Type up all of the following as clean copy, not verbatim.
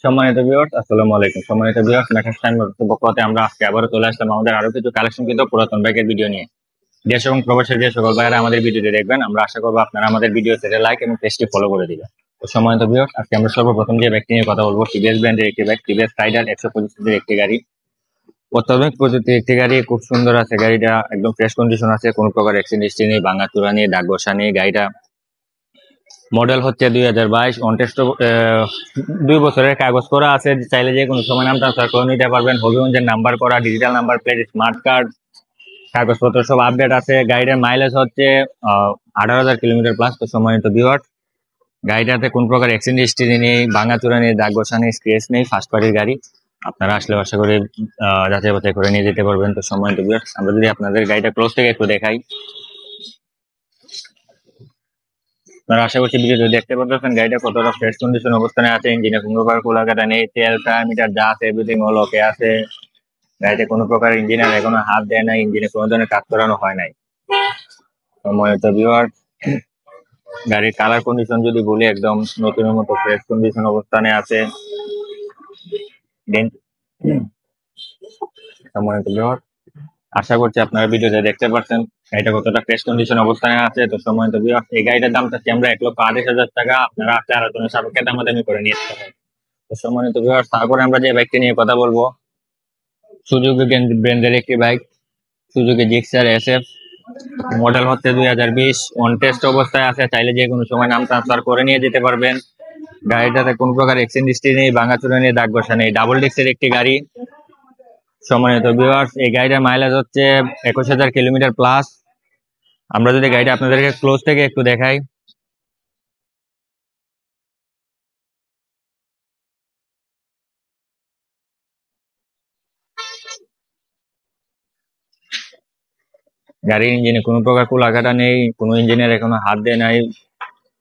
সম্মানিত ভিউয়ার্স, আসসালামু আলাইকুম। সম্মানিত ভিউয়ার্স, মেটাস টাইম পক্ষতে আমরা আজকে আবারও চলে আসলাম আমাদের আরো কিছু কালেকশন কিন্তু পুরাতন বাইকের ভিডিও নিয়ে। দেশ এবং প্রবাসের যে সকল ভাইয়েরা আমাদের ভিডিওটি দেখবেন, আমরা আশা করবো আপনারা আমাদের ভিডিও তে লাইক এবং পেজটি ফলো করে দিবেন। তো সম্মানিত ভিউয়ার্স, আজকে আমরা সর্বপ্রথম যে বাইকটি নিয়ে কথা বলবো, টিভিএস ব্র্যান্ডের একটি বাইক, টিভিএস রাইডার 125 এর একটি গাড়ি। অত্যাধুনিক প্রযুক্তির একটি গাড়ি, খুব সুন্দর আছে গাড়িটা, একদম ফ্রেশ কন্ডিশন আছে, কোনো প্রকার অ্যাক্সিডেন্ট হিস্ট্রি নেই, ভাঙা চূড়া নেই, দাগ ঘষা নেই। গাড়িটা মডেল হচ্ছে 2022, অন টেস্ট 2 বছরের কাগজ করা আছে। চাইলে যে কোনো সময় নাম ট্রান্সফার করে নিতে পারবেন। হবিগঞ্জের নাম্বার করা, digital number plate, smart card, কাগজপত্র সব আপডেট আছে। গাড়িটার মাইলেজ হচ্ছে 18,000 কিলোমিটার প্লাস। তো সম্মানিত ভিউয়ার্স, গাড়িটাতে কোন প্রকার অ্যাক্সিডেন্ট হিস্ট্রি নেই, ভাঙা চূড়া নেই, দাগ ঘষা নেই, স্ক্র্যাচ নেই, ফার্স্ট পার্টির গাড়ি। আপনারা আসলে আশা করি যাচাই বাছাই করে নিয়ে যেতে পারবেন। তো সম্মানিত ভিউয়ার্স, আমরা যদি আপনাদের গাড়িটা ক্লোজ থেকে একটু দেখাই, আপনারা আশা করছি ভিডিওতে দেখতে পাচ্ছেন গাড়িটা কতটা ফ্রেশ কন্ডিশন অবস্থানে আছে। ইঞ্জিনে কোনো প্রকার খোলাকাটা নেই, তেল টায়ার মিটার যা আছে এভরিথিং অল ওকে আছে। গাড়িতে কোনো প্রকার ইঞ্জিনিয়ার এখনো হাত দেয় নাই, ইঞ্জিনে কোনো ধরনের কাজ করানো হয় নাই। সম্মানিত ভিউয়ার, গাড়ির কালার কন্ডিশন যদি বলি, একদম নতুনের মতো ফ্রেশ কন্ডিশন অবস্থানে আছে। সম্মানিত ভিউয়ার, আশা করছি আপনারা ভিডিওতে দেখতে পাচ্ছেন গাড়িটা কতটা ফ্রেশ কন্ডিশন অবস্থানে আছে। তো সম্মানিত ভিউয়ার, এই গাড়িটার দাম চাচ্ছি আমরা 1,28,000 টাকা। আপনারা আসলে আলোচনার সাপেক্ষে দামাদামি করে নিয়ে যেতে পারেন। তো সম্মানিত ভিউয়ার, তারপরে আমরা যে বাইকটি নিয়ে কথা বলবো, সুজুকি ব্র্যান্ডের একটি bike, Suzuki Gixxer SF. Model হচ্ছে 2020, অন টেস্ট অবস্থায় আছে। চাইলে যে কোনো সময় নাম ট্রান্সফার করে নিয়ে যেতে পারবেন। গাড়িটাতে কোনো প্রকার অ্যাক্সিডেন্ট হিস্ট্রি নেই, ভাঙাচুরা নেই, দাগ ঘষা নেই, ডাবল ডিস্কের একটি গাড়ি। সম্মানিত ভিউয়ার্স, এই গাড়িটার মাইলেজ হচ্ছে 21,000 কিলোমিটার প্লাস। আমরা যদি গাড়িটা আপনাদেরকে ক্লোজ থেকে একটু দেখাই, গাড়ির ইঞ্জিনে কোনো প্রকার কুলাকাটা নেই, কোনো ইঞ্জিনিয়ার এখনো হাত দেয় নাই।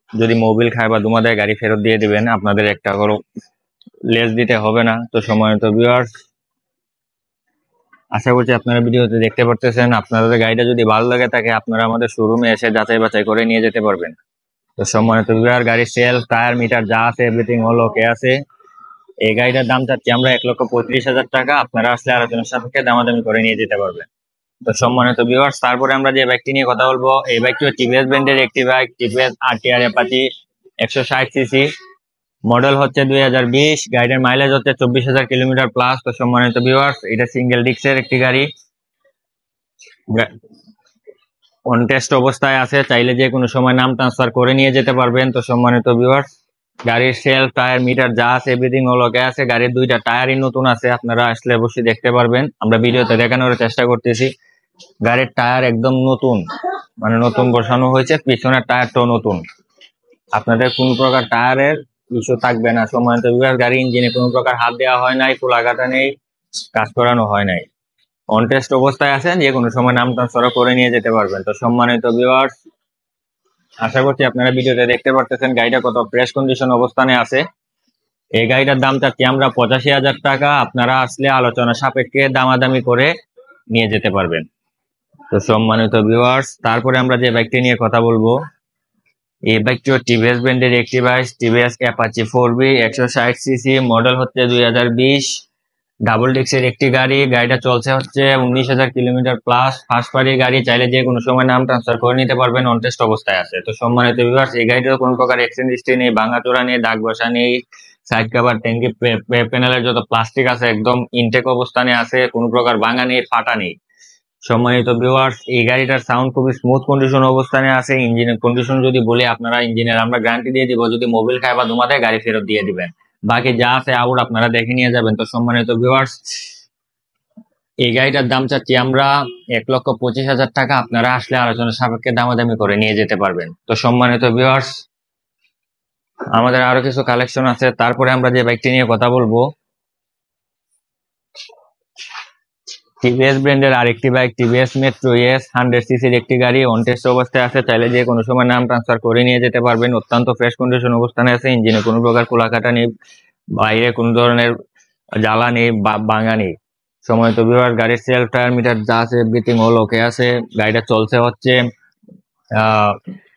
যদি মোবিল খায় বা ধুমা দেয়, গাড়ি ফেরত দিয়ে দিবেন, আপনাদের একটা করে লেস দিতে হবে না। তো সম্মানিত ভিউয়ার্স, আশা করছি আপনারা ভিডিওতে দেখতে পারতেছেন। আপনাদের গাড়িটা যদি ভালো লাগে থাকে, আপনারা আমাদের শোরুমে এসে যাচাই বাছাই করে নিয়ে যেতে পারবেন। তো সম্মানিত ভিউয়ার, গাড়ির সেলফ টায়ার মিটার যা আছে এভরিথিং অল ওকে আছে। এই গাড়িটার দাম চাচ্ছি আমরা 1,35,000 টাকা। আপনারা আসলে আলোচনার সাপেক্ষে দামাদামি করে নিয়ে যেতে পারবেন। তো সম্মানিত ভিউয়ার্স, তারপরে আমরা যে বাইকটি নিয়ে কথা বলবো, এই বাইকটি টিভিএস ব্র্যান্ডের একটি bike, TVS RTR Apache 160 CC. Model হচ্ছে 2020, গাড়ির মাইলেজ হচ্ছে 24,000 কিলোমিটার প্লাস। তো সম্মানিত ভিউয়ার্স, এটা সিঙ্গেল ডিস্কের একটি গাড়ি, অন টেস্ট অবস্থায় আছে। চাইলে যে কোনো সময় নাম ট্রান্সফার করে নিয়ে যেতে পারবেন। তো সম্মানিত ভিউয়ার্স, গাড়ির সেলফ টায়ার মিটার যা আছে এভরিথিং অল ওকে আছে। গাড়ির দুইটা টায়ারই নতুন আছে, আপনারা আসলে অবশ্যই দেখতে পারবেন। আমরা ভিডিওতে দেখানোর চেষ্টা করতেছি। গাড়ির টায়ার একদম নতুন, মানে নতুন বসানো হয়েছে, পিছনের টায়ারটাও নতুন। আপনাদের কোনো প্রকার টায়ারের ইস্যু থাকবে না। সম্মানিত ভিউয়ার্স, গাড়ি ইঞ্জিনে কোনো প্রকার হাত দেওয়া হয় নাই, খোলাঘাটা নেই, কাজ করানো হয় নাই, অন টেস্ট অবস্থায় আছেন। যে কোনো সময় নাম ট্রান্সফার করে নিয়ে যেতে পারবেন। তো সম্মানিত ভিউয়ার্স, আশা করছি আপনারা ভিডিওতে দেখতে পারতেছেন গাড়িটা কত ফ্রেশ কন্ডিশন অবস্থানে আছে। এই গাড়িটার দাম চাচ্ছি আমরা 85,000 টাকা। আপনারা আসলে আলোচনা সাপেক্ষে দামাদামি করে নিয়ে যেতে পারবেন। তো সম্মানিত ভিউয়ার্স, তারপরে আমরা যে বাইকটি নিয়ে কথা বলবো, এই বাইকটিও টিভিএস ব্র্যান্ডের একটি বাইক, টিভিএস অ্যাপাচি 4বি 160 সিসি। মডেল হচ্ছে 2020, ডাবল ডিস্কের একটি গাড়ি। গাড়িটা চলছে হচ্ছে 19,000 কিলোমিটার প্লাস। ফার্স্ট পার্টি গাড়ি, চাইলে যে কোনো সময় নাম ট্রান্সফার করে নিতে পারবেন, অন টেস্ট অবস্থায় আছে। তো সম্মানিত ভিউয়ার্স, এই গাড়িটার কোনো প্রকার অ্যাক্সিডেন্ট হিস্ট্রি নেই, ভাঙাচোরা নেই, দাগ বসা নেই। সাইড কভার, ট্যাঙ্কি, প্যানেলের যত প্লাস্টিক আছে একদম ইনটেক অবস্থানে আছে, কোনো প্রকার ভাঙা নেই, ফাটা নেই। সম্মানিত ভিউয়ার্স, এই গাড়িটার সাউন্ড খুবই স্মুথ কন্ডিশন অবস্থানে আছে। ইঞ্জিনের কন্ডিশন যদি বলি, আপনারা ইঞ্জিনের আমরা গ্যারান্টি দিয়ে দিব, যদি মোবিল খায় বা ধুমা দেয় গাড়ি ফেরত দিয়ে দিবেন। বাকি যা আছে আউট আপনারা দেখে নিয়ে যাবেন। তো সম্মানিত ভিউয়ার্স, এই গাড়িটার দাম চাচ্ছি আমরা 1,25,000 টাকা। আপনারা আসলে আলোচনা সাপেক্ষে দামাদামি করে নিয়ে যেতে পারবেন। তো সম্মানিত ভিউয়ার্স, আমাদের আরো কিছু কালেকশন আছে। তারপরে আমরা যে বাইকটি নিয়ে কথা বলবো, টিভিএস ব্র্যান্ডের আরেকটি বাইক, টিভিএস মেট্রো এস 100 সিসির একটি গাড়ি, অন টেস্ট অবস্থায় আছে। চাইলে যে কোনো সময় নাম ট্রান্সফার করে নিয়ে যেতে পারবেন। অত্যন্ত ফ্রেশ কন্ডিশন অবস্থানে আছে, ইঞ্জিনে কোনো প্রকার খোলাকাটা নেই, বাইরে কোনো ধরনের জ্বালা নেই, ভাঙা নেই। সময় তো ভিউয়ার, গাড়ির সেলফ টায়ার মিটার যা আছে এভরিথিং অল ওকে আছে। গাড়িটা চলছে হচ্ছে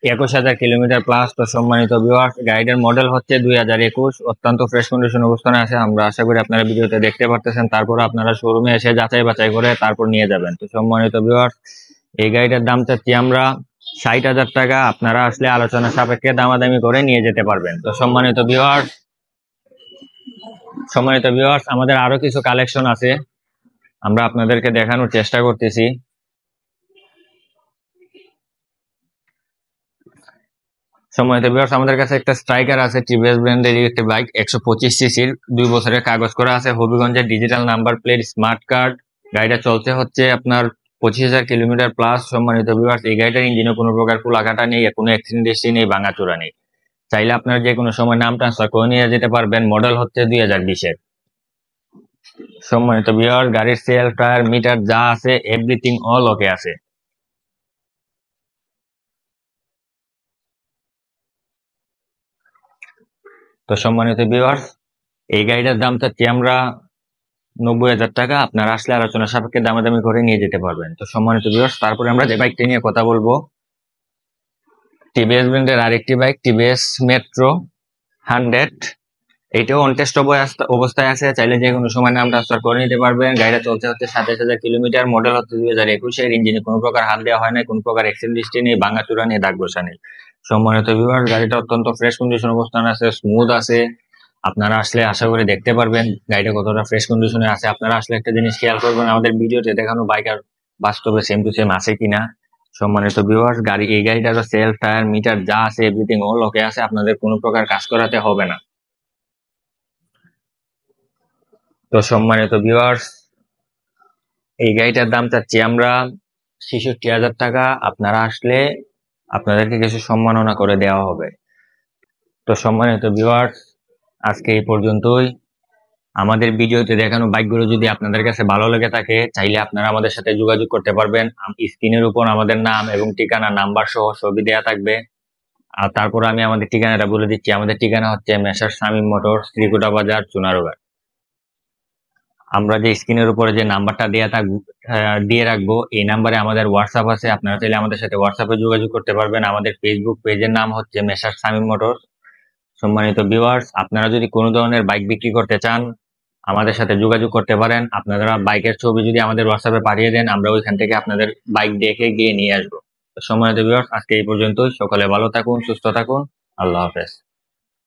21,000 কিলোমিটার প্লাস। তো সম্মানিত ভিউয়ার্স, গাড়িটার মডেল হচ্ছে 2021, অত্যন্ত ফ্রেশ কন্ডিশন অবস্থানে আছে। আমরা আশা করি আপনারা ভিডিওতে দেখতে পারতেছেন। তারপর আপনারা শোরুমে এসে যাচাই বাছাই করে তারপর নিয়ে যাবেন। তো সম্মানিত ভিউয়ার্স, এই গাড়িটার দাম চাচ্ছি আমরা 60,000 টাকা। আপনারা আসলে আলোচনা সাপেক্ষে দামাদামি করে নিয়ে যেতে পারবেন। তো সম্মানিত ভিউয়ার্স, আমাদের আরো কিছু কালেকশন আছে, আমরা আপনাদেরকে দেখানোর চেষ্টা করতেছি। সম্মানিত ভিউয়ার্স, আমাদের কাছে একটা স্ট্রাইকার আছে, টিভিএস ব্র্যান্ডের একটি বাইক, 125 সিসির, 2 বছরের কাগজ করা আছে, হবিগঞ্জের digital number plate, smart card. গাড়িটা চলছে হচ্ছে আপনার 25,000 কিলোমিটার প্লাস। সম্মানিত ভিউয়ার্স, এই গাড়িটার ইঞ্জিনে কোনো প্রকার কুলাকাটা নেই, কোনো অ্যাক্সিডেন্ট হিস্ট্রি নেই, ভাঙাচোরা নেই। চাইলে আপনারা যে কোনো সময় নাম ট্রান্সফার করে নিয়ে যেতে পারবেন। মডেল হচ্ছে 2020-এর। সম্মানিত ভিউয়ার্স, গাড়ির সেলফ, টায়ার, মিটার যা আছে এভরিথিং অল ওকে আছে। তো সম্মানিত ভিউয়ার্স, এই গাড়িটার দাম চাচ্ছি আমরা 90,000 টাকা। আপনারা আসলে আলোচনা সাপেক্ষে দামাদামি করে নিয়ে যেতে পারবেন। তো সম্মানিত ভিউয়ার্স, তারপরে আমরা যে বাইকটি নিয়ে কথা বলবো, টিভিএস ব্র্যান্ডের আরেকটি বাইক, টিভিএস মেট্রো 100। এইটাও অনটেস্ট অবস্থায় আছে, চাইলে যে কোনো সময় নাম ট্রান্সফার করে নিতে পারবেন। গাড়িটা চলছে হচ্ছে 27,000 কিলোমিটার, মডেল হচ্ছে 2021-এর। ইঞ্জিনে কোনো প্রকার হাত দেওয়া হয় না, কোনো প্রকার অ্যাক্সিডেন্ট হিস্ট্রি নেই, ভাঙাচোরা নেই, দাগ বসা নেই। সম্মানিত ভিউয়ার্স, গাড়িটা অত্যন্ত ফ্রেশ কন্ডিশন অবস্থান আছে, স্মুথ আছে। আপনারা আসলে আশা করি দেখতে পারবেন গাড়িটা কতটা ফ্রেশ কন্ডিশনে আছে। আপনারা আসলে একটা জিনিস খেয়াল করবেন, আমাদের ভিডিওতে দেখানো বাইক আর বাস্তবে সেম টু সেম আছে কিনা। সম্মানিত ভিউয়ার্স, এই গাড়িটার সেলফ, টায়ার, মিটার যা আছে এভরিথিং অল ওকে আছে। আপনাদের কোনো প্রকার কাজ করাতে হবে না। তো সম্মানিত ভিউয়ার্স, এই গাড়িটার দাম চাচ্ছি আমরা 66,000 টাকা। আপনারা আসলে আপনাদেরকে কিছু সম্মাননা করে দেওয়া হবে। তো সম্মানিত ভিউয়ার্স, আজকে এই পর্যন্তই। আমাদের ভিডিওতে দেখানো বাইকগুলো যদি আপনাদের কাছে ভালো লেগে থাকে, চাইলে আপনারা আমাদের সাথে যোগাযোগ করতে পারবেন। স্ক্রিনের উপর আমাদের নাম এবং ঠিকানা, নাম্বার সহ ছবি দেওয়া থাকবে। আর তারপর আমি আমাদের ঠিকানাটা বলে দিচ্ছি। আমাদের ঠিকানা হচ্ছে মেসার্স শামীম মোটরস, শ্রীকুটা বাজার, চুনারুঘাট। আমরা যে স্ক্রিনের উপরে যে নাম্বারটা দিয়ে রাখবো, এই নাম্বারে আমাদের হোয়াটসঅ্যাপ আছে। আপনারা চাইলে আমাদের সাথে হোয়াটসঅ্যাপে যোগাযোগ করতে পারবেন। আমাদের ফেসবুক পেজের নাম হচ্ছে মেসার্স শামীম মোটরস। সম্মানিত ভিউয়ার্স, আপনারা যদি কোনো ধরনের বাইক বিক্রি করতে চান, আমাদের সাথে যোগাযোগ করতে পারেন। আপনারা বাইকের ছবি যদি আমাদের হোয়াটসঅ্যাপে পাঠিয়ে দেন, আমরা ওইখান থেকে আপনাদের বাইক দেখে গিয়ে নিয়ে আসবো। সম্মানিত ভিউয়ার্স, আজকে এই পর্যন্তই। সকলে ভালো থাকুন, সুস্থ থাকুন। আল্লাহ হাফেজ।